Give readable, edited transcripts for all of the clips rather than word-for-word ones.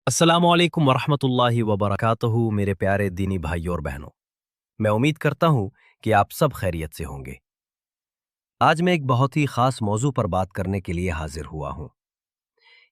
अस्सलामुअलैकुम वरहमतुल्लाहि वबरकातुहू मेरे प्यारे दीनी भाइयों और बहनों। मैं उम्मीद करता हूँ कि आप सब खैरियत से होंगे। आज मैं एक बहुत ही खास मौजू पर बात करने के लिए हाजिर हुआ हूँ।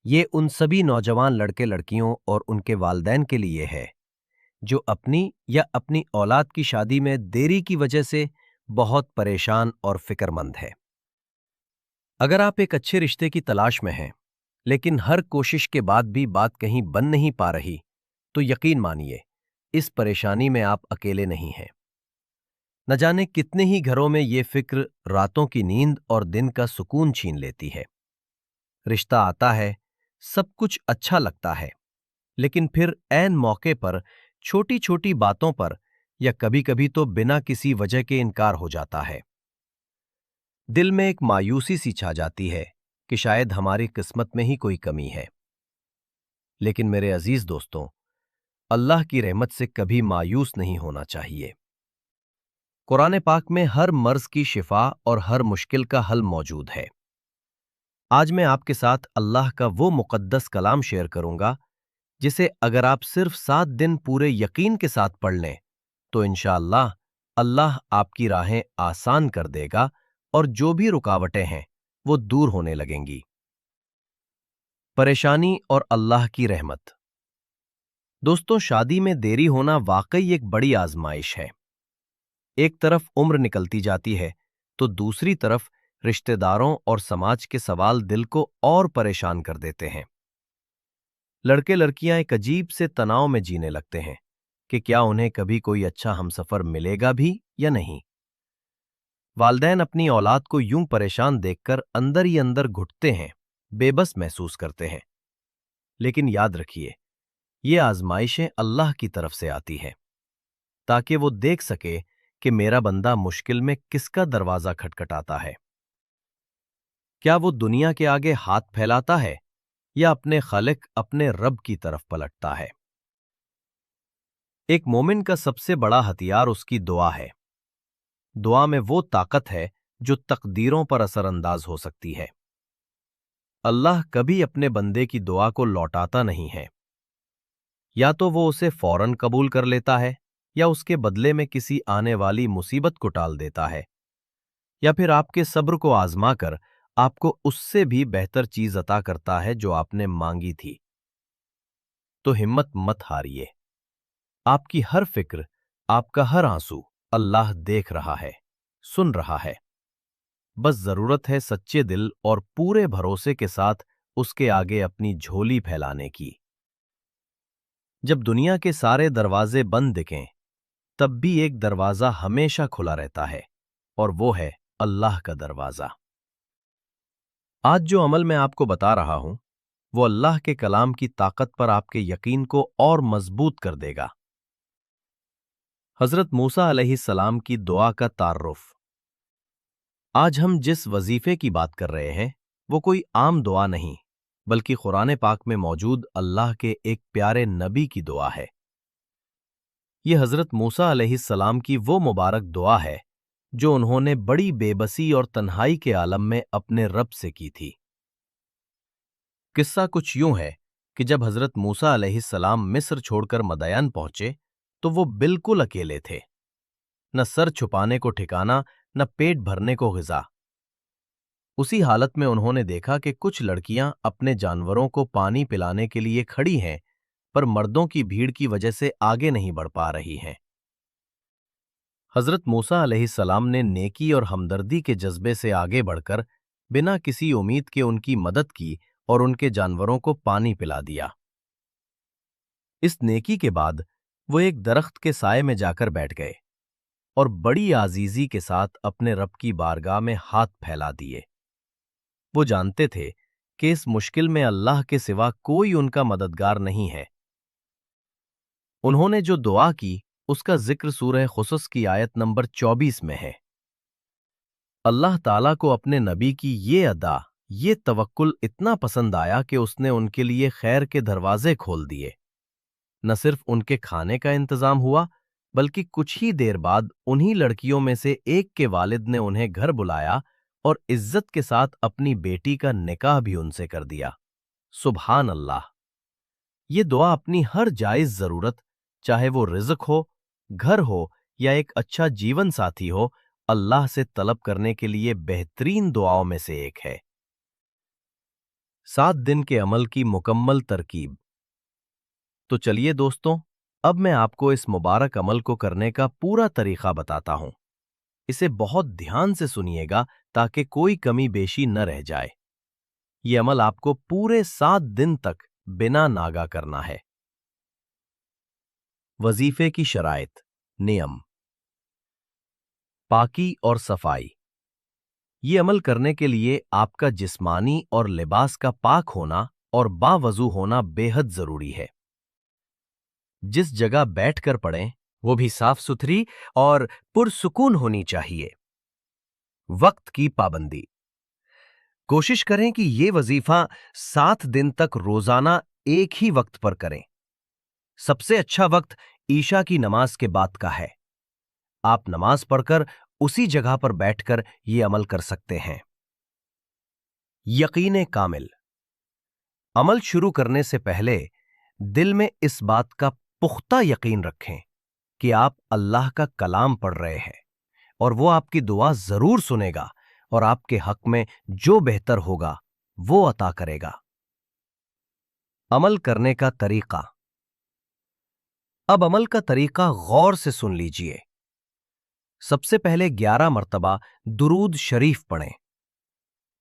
ये उन सभी नौजवान लड़के लड़कियों और उनके वालिदैन के लिए है जो अपनी या अपनी औलाद की शादी में देरी की वजह से बहुत परेशान और फिक्रमंद है। अगर आप एक अच्छे रिश्ते की तलाश में हैं लेकिन हर कोशिश के बाद भी बात कहीं बन नहीं पा रही, तो यकीन मानिए इस परेशानी में आप अकेले नहीं हैं। न जाने कितने ही घरों में ये फिक्र रातों की नींद और दिन का सुकून छीन लेती है। रिश्ता आता है, सब कुछ अच्छा लगता है, लेकिन फिर ऐन मौके पर छोटी छोटी बातों पर या कभी कभी तो बिना किसी वजह के इनकार हो जाता है। दिल में एक मायूसी सी छा जाती है कि शायद हमारी किस्मत में ही कोई कमी है। लेकिन मेरे अजीज दोस्तों, अल्लाह की रहमत से कभी मायूस नहीं होना चाहिए। कुरान पाक में हर मर्ज की शिफा और हर मुश्किल का हल मौजूद है। आज मैं आपके साथ अल्लाह का वो मुकद्दस कलाम शेयर करूंगा जिसे अगर आप सिर्फ 7 दिन पूरे यकीन के साथ पढ़ लें तो इंशाअल्लाह अल्लाह आपकी राहें आसान कर देगा और जो भी रुकावटें हैं वो दूर होने लगेंगी। परेशानी और अल्लाह की रहमत। दोस्तों, शादी में देरी होना वाकई एक बड़ी आजमाइश है। एक तरफ उम्र निकलती जाती है तो दूसरी तरफ रिश्तेदारों और समाज के सवाल दिल को और परेशान कर देते हैं। लड़के लड़कियां एक अजीब से तनाव में जीने लगते हैं कि क्या उन्हें कभी कोई अच्छा हमसफर मिलेगा भी या नहीं। वालिदैन अपनी औलाद को यूं परेशान देखकर अंदर ही अंदर घुटते हैं, बेबस महसूस करते हैं। लेकिन याद रखिए, ये आजमाइशें अल्लाह की तरफ से आती हैं ताकि वो देख सके कि मेरा बंदा मुश्किल में किसका दरवाजा खटखटाता है। क्या वो दुनिया के आगे हाथ फैलाता है या अपने खालिक अपने रब की तरफ पलटता है। एक मोमिन का सबसे बड़ा हथियार उसकी दुआ है। दुआ में वो ताकत है जो तकदीरों पर असरअंदाज हो सकती है। अल्लाह कभी अपने बंदे की दुआ को लौटाता नहीं है। या तो वो उसे फौरन कबूल कर लेता है या उसके बदले में किसी आने वाली मुसीबत को टाल देता है, या फिर आपके सब्र को आजमा कर आपको उससे भी बेहतर चीज अता करता है जो आपने मांगी थी। तो हिम्मत मत हारिए। आपकी हर फिक्र, आपका हर आंसू अल्लाह देख रहा है, सुन रहा है। बस जरूरत है सच्चे दिल और पूरे भरोसे के साथ उसके आगे अपनी झोली फैलाने की। जब दुनिया के सारे दरवाजे बंद दिखें, तब भी एक दरवाजा हमेशा खुला रहता है, और वो है अल्लाह का दरवाजा। आज जो अमल मैं आपको बता रहा हूं, वो अल्लाह के कलाम की ताकत पर आपके यकीन को और मजबूत कर देगा। हजरत मूसा अलैहिस्सलाम की दुआ का तारुफ। आज हम जिस वजीफे की बात कर रहे हैं वो कोई आम दुआ नहीं, बल्कि कुरान पाक में मौजूद अल्लाह के एक प्यारे नबी की दुआ है। ये हजरत मूसा अलैहिस्सलाम की वो मुबारक दुआ है जो उन्होंने बड़ी बेबसी और तन्हाई के आलम में अपने रब से की थी। किस्सा कुछ यूं है कि जब हजरत मूसा अलैहिस्सलाम मिस्र छोड़कर मदयन पहुंचे तो वो बिल्कुल अकेले थे। न सर छुपाने को ठिकाना, न पेट भरने को ग़िज़ा। उसी हालत में उन्होंने देखा कि कुछ लड़कियां अपने जानवरों को पानी पिलाने के लिए खड़ी हैं, पर मर्दों की भीड़ की वजह से आगे नहीं बढ़ पा रही हैं। हजरत मूसा अलैहिस्सलाम ने नेकी और हमदर्दी के जज्बे से आगे बढ़कर बिना किसी उम्मीद के उनकी मदद की और उनके जानवरों को पानी पिला दिया। इस नेकी के बाद वो एक दरख्त के साए में जाकर बैठ गए और बड़ी आजीजी के साथ अपने रब की बारगाह में हाथ फैला दिए। वो जानते थे कि इस मुश्किल में अल्लाह के सिवा कोई उनका मददगार नहीं है। उन्होंने जो दुआ की उसका जिक्र सूरह खुसस की आयत नंबर 24 में है। अल्लाह ताला को अपने नबी की ये अदा, ये तवक्कुल इतना पसंद आया कि उसने उनके लिए खैर के दरवाजे खोल दिए। न सिर्फ उनके खाने का इंतजाम हुआ, बल्कि कुछ ही देर बाद उन्हीं लड़कियों में से एक के वालिद ने उन्हें घर बुलाया और इज्जत के साथ अपनी बेटी का निकाह भी उनसे कर दिया। सुभान अल्लाह। یہ دعا اپنی ہر جائز ضرورت، چاہے وہ رزق ہو، گھر ہو یا ایک اچھا جیون ساتھی ہو، اللہ سے طلب کرنے کے لیے بہترین دعاؤں میں سے ایک ہے۔ 7 دن کے عمل کی مکمل ترکیب۔ تو چلیے دوستوں، اب میں آپ کو اس مبارک عمل کو کرنے کا پورا طریقہ بتاتا ہوں۔ اسے بہت دھیان سے سنیے گا تاکہ کوئی کمی بیشی نہ رہ جائے۔ یہ عمل آپ کو پورے 7 دن تک بنا ناگا کرنا ہے۔ وظیفے کی شرائط، نیم، پاکی اور صفائی۔ یہ عمل کرنے کے لیے آپ کا جسمانی اور لباس کا پاک ہونا اور باوضو ہونا بے حد ضروری ہے۔ جس جگہ بیٹھ کر پڑھیں وہ بھی صاف ستھری اور پرسکون ہونی چاہیے۔ وقت کی پابندی۔ کوشش کریں کہ یہ وظیفہ 7 دن تک روزانہ ایک ہی وقت پر کریں۔ سب سے اچھا وقت عشاء کی نماز کے بعد کا ہے۔ آپ نماز پڑھ کر اسی جگہ پر بیٹھ کر یہ عمل کر سکتے ہیں۔ یقین کامل۔ عمل شروع کرنے سے پہلے دل میں اس بات کا پختہ یقین رکھیں کہ آپ اللہ کا کلام پڑھ رہے ہیں اور وہ آپ کی دعا ضرور سنے گا اور آپ کے حق میں جو بہتر ہوگا وہ عطا کرے گا۔ عمل کرنے کا طریقہ۔ اب عمل کا طریقہ غور سے سن لیجئے۔ سب سے پہلے 11 مرتبہ درود شریف پڑھیں۔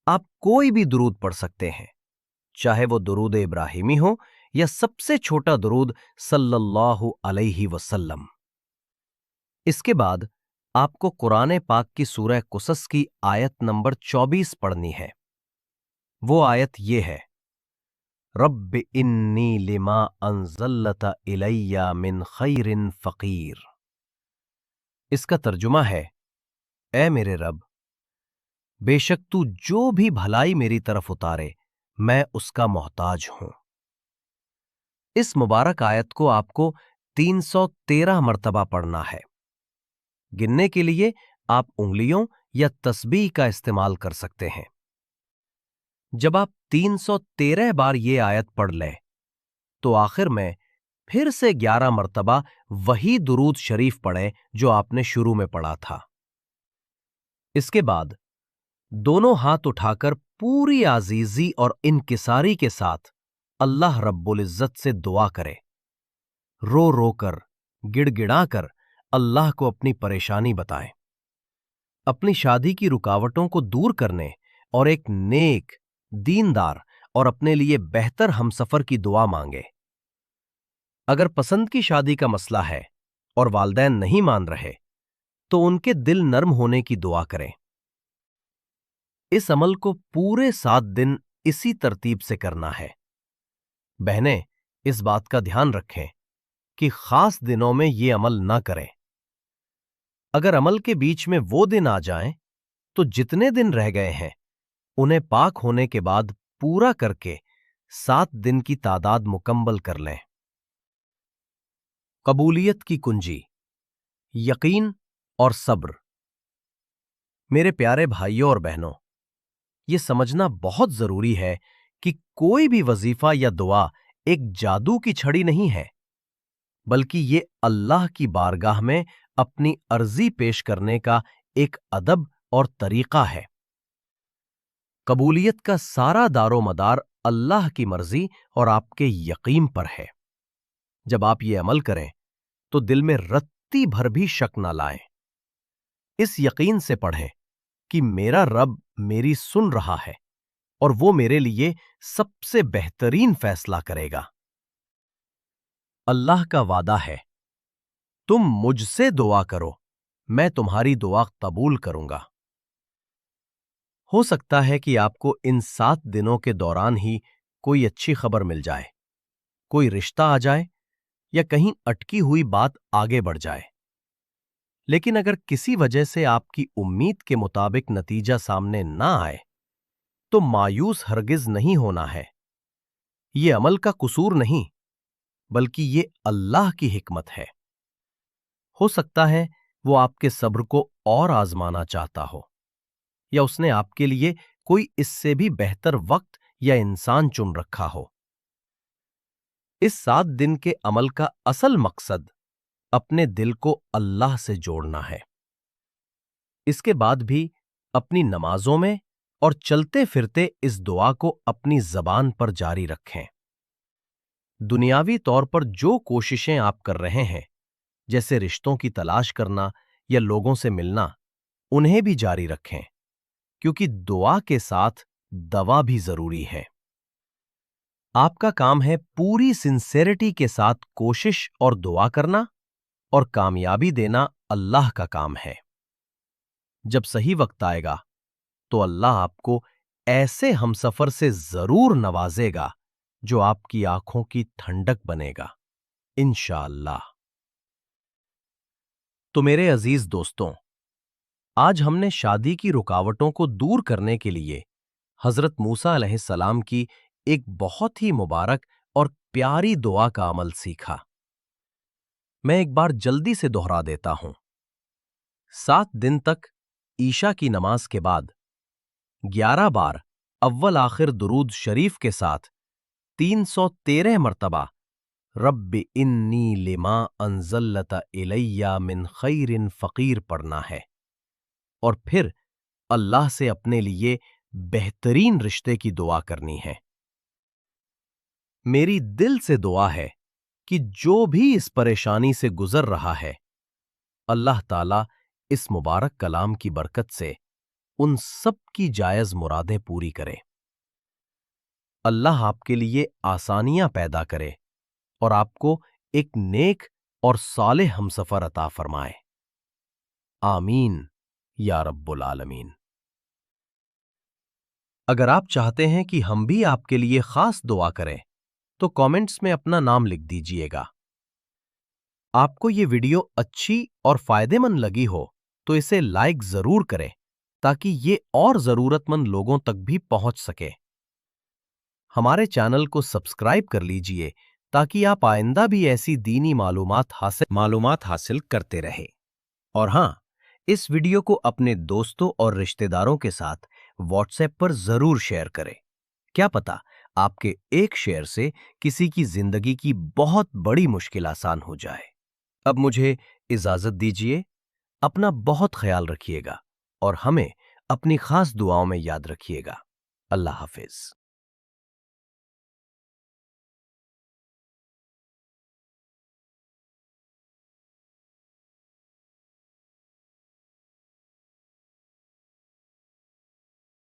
آپ کوئی بھی درود پڑھ سکتے ہیں، چاہے وہ درود ابراہیمی ہو یا سب سے چھوٹا درود صلی اللہ علیہ وسلم۔ اس کے بعد آپ کو قرآن پاک کی سورہ قصص کی آیت نمبر 24 پڑھنی ہے۔ وہ آیت یہ ہے: رب انی لما انزلت الی من خیر فقیر۔ اس کا ترجمہ ہے: اے میرے رب، بے شک تو جو بھی بھلائی میری طرف اتارے میں اس کا محتاج ہوں۔ اس مبارک آیت کو آپ کو 313 مرتبہ پڑھنا ہے۔ گننے کے لیے آپ انگلیوں یا تسبیح کا استعمال کر سکتے ہیں۔ جب آپ 313 بار یہ آیت پڑھ لیں تو آخر میں پھر سے 11 مرتبہ وہی درود شریف پڑھیں جو آپ نے شروع میں پڑھا تھا۔ اس کے بعد دونوں ہاتھ اٹھا کر پوری عاجزی اور انکساری کے ساتھ اللہ رب العزت سے دعا کریں۔ رو رو کر، گڑ گڑا کر اللہ کو اپنی پریشانی بتائیں۔ اپنی شادی کی رکاوٹوں کو دور کرنے اور ایک نیک، دیندار اور اپنے لیے بہتر ہمسفر کی دعا مانگیں۔ اگر پسند کی شادی کا مسئلہ ہے اور والدین نہیں مان رہے تو ان کے دل نرم ہونے کی دعا کریں۔ اس عمل کو پورے 7 دن اسی ترتیب سے کرنا ہے۔ بہنیں اس بات کا دھیان رکھیں کہ خاص دنوں میں یہ عمل نہ کریں۔ اگر عمل کے بیچ میں وہ دن آ جائیں تو جتنے دن رہ گئے ہیں انہیں پاک ہونے کے بعد پورا کر کے 7 دن کی تعداد مکمل کر لیں۔ قبولیت کی کنجی، یقین اور صبر۔ میرے پیارے بھائیوں اور بہنوں، یہ سمجھنا بہت ضروری ہے کہ کوئی بھی وظیفہ یا دعا ایک جادو کی چھڑی نہیں ہے، بلکہ یہ اللہ کی بارگاہ میں اپنی عرضی پیش کرنے کا ایک ادب اور طریقہ ہے۔ قبولیت کا سارا دار و مدار اللہ کی مرضی اور آپ کے یقین پر ہے۔ جب آپ یہ عمل کریں تو دل میں رتی بھر بھی شک نہ لائیں۔ اس یقین سے پڑھیں کہ میرا رب میری سن رہا ہے اور وہ میرے لیے سب سے بہترین فیصلہ کرے گا۔ اللہ کا وعدہ ہے، تم مجھ سے دعا کرو، میں تمہاری دعا قبول کروں گا۔ ہو سکتا ہے کہ آپ کو ان 7 دنوں کے دوران ہی کوئی اچھی خبر مل جائے، کوئی رشتہ آ جائے یا کہیں اٹکی ہوئی بات آگے بڑھ جائے۔ لیکن اگر کسی وجہ سے آپ کی امید کے مطابق نتیجہ سامنے نہ آئے تو مایوس ہرگز نہیں ہونا ہے۔ یہ عمل کا قصور نہیں، بلکہ یہ اللہ کی حکمت ہے۔ ہو سکتا ہے وہ آپ کے صبر کو اور آزمانا چاہتا ہو، یا اس نے آپ کے لیے کوئی اس سے بھی بہتر وقت یا انسان چن رکھا ہو۔ इस 7 दिन के अमल का असल मकसद अपने दिल को अल्लाह से जोड़ना है। इसके बाद भी अपनी नमाजों में और चलते फिरते इस दुआ को अपनी जबान पर जारी रखें। दुनियावी तौर पर जो कोशिशें आप कर रहे हैं, जैसे रिश्तों की तलाश करना या लोगों से मिलना, उन्हें भी जारी रखें, क्योंकि दुआ के साथ दवा भी जरूरी है। आपका काम है पूरी सिंसेरिटी के साथ कोशिश और दुआ करना, और कामयाबी देना अल्लाह का काम है। जब सही वक्त आएगा तो अल्लाह आपको ऐसे हमसफर से जरूर नवाजेगा जो आपकी आंखों की ठंडक बनेगा, इंशाअल्लाह। तो मेरे अजीज दोस्तों, आज हमने शादी की रुकावटों को दूर करने के लिए हजरत मूसा अलैहिस्सलाम की एक बहुत ही मुबारक और प्यारी दुआ का अमल सीखा। मैं एक बार जल्दी से दोहरा देता हूं। 7 दिन तक ईशा की नमाज के बाद 11 बार अव्वल आखिर दुरूद शरीफ के साथ 313 मर्तबा रब्बि इन्नी लिमा अंज़लत इलैया मिन खैरिन फ़कीर पढ़ना है, और फिर अल्लाह से अपने लिए बेहतरीन रिश्ते की दुआ करनी है। मेरी दिल से दुआ है कि जो भी इस परेशानी से गुजर रहा है, अल्लाह ताला इस मुबारक कलाम की बरकत से उन सब की जायज मुरादें पूरी करे। अल्लाह आपके लिए आसानियां पैदा करे और आपको एक नेक और सालेह हमसफर अता फरमाए। आमीन या रब्बुल आलमीन। अगर आप चाहते हैं कि हम भी आपके लिए खास दुआ करें, तो कमेंट्स में अपना नाम लिख दीजिएगा। आपको ये वीडियो अच्छी और फायदेमंद लगी हो तो इसे लाइक जरूर करें, ताकि ये और जरूरतमंद लोगों तक भी पहुंच सके। हमारे चैनल को सब्सक्राइब कर लीजिए ताकि आप आइंदा भी ऐसी दीनी मालूमात हासिल करते रहे। और हाँ, इस वीडियो को अपने दोस्तों और रिश्तेदारों के साथ व्हाट्सएप पर जरूर शेयर करें। क्या पता आपके एक शेयर से किसी की जिंदगी की बहुत बड़ी मुश्किल आसान हो जाए। अब मुझे इजाजत दीजिए। अपना बहुत ख्याल रखिएगा और हमें अपनी खास दुआओं में याद रखिएगा। अल्लाह हाफिज।